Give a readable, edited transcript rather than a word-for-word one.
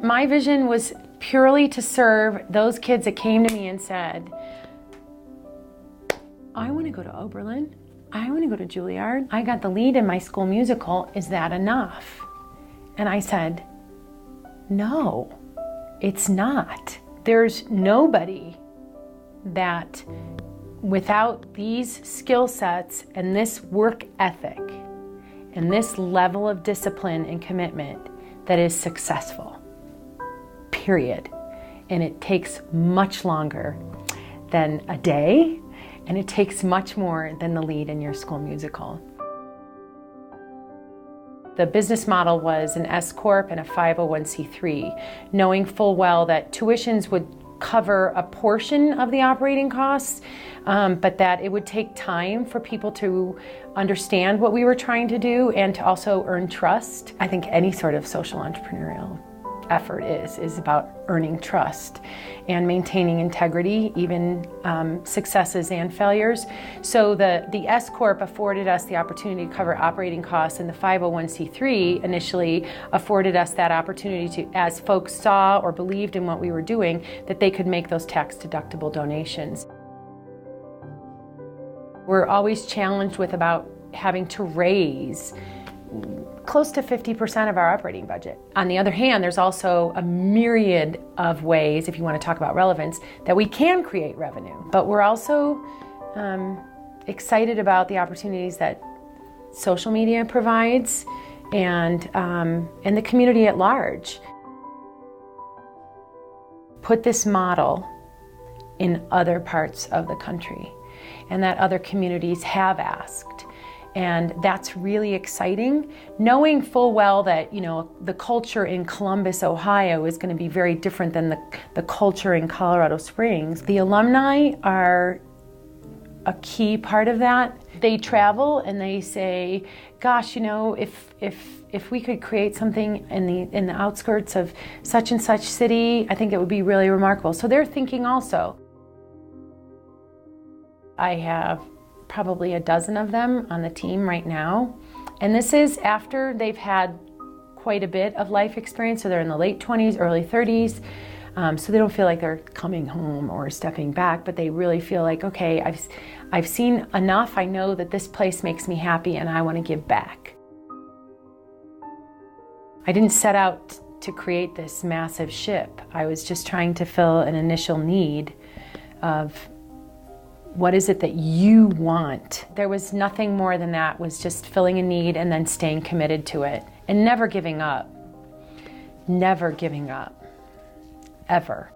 My vision was purely to serve those kids that came to me and said, I want to go to Oberlin. I want to go to Juilliard. I got the lead in my school musical. Is that enough? And I said, no, it's not. There's nobody that without these skill sets and this work ethic and this level of discipline and commitment that is successful, period. And it takes much longer than a day, and it takes much more than the lead in your school musical. The business model was an S Corp and a 501c3, knowing full well that tuitions would cover a portion of the operating costs, but that it would take time for people to understand what we were trying to do and to also earn trust. I think any sort of social entrepreneurial effort is about earning trust and maintaining integrity, even successes and failures. So the S Corp afforded us the opportunity to cover operating costs, and the 501c3 initially afforded us that opportunity to, as folks saw or believed in what we were doing, that they could make those tax-deductible donations. We're always challenged with about having to raise close to 50% of our operating budget. On the other hand, there's also a myriad of ways, if you want to talk about relevance, that we can create revenue. But we're also excited about the opportunities that social media provides and the community at large. Put this model in other parts of the country, and that other communities have asked. And that's really exciting, knowing full well that, the culture in Columbus, Ohio is going to be very different than the culture in Colorado Springs. The alumni are a key part of that. They travel and they say, gosh, if we could create something in the outskirts of such and such city, I think it would be really remarkable. So they're thinking also. I have probably a dozen of them on the team right now. And this is after they've had quite a bit of life experience. So they're in the late 20s, early 30s. So they don't feel like they're coming home or stepping back, but they really feel like, okay, I've seen enough. I know that this place makes me happy and I want to give back. I didn't set out to create this massive ship. I was just trying to fill an initial need of what is it that you want? There was nothing more than that. It was just filling a need and then staying committed to it and never giving up. Never giving up, ever.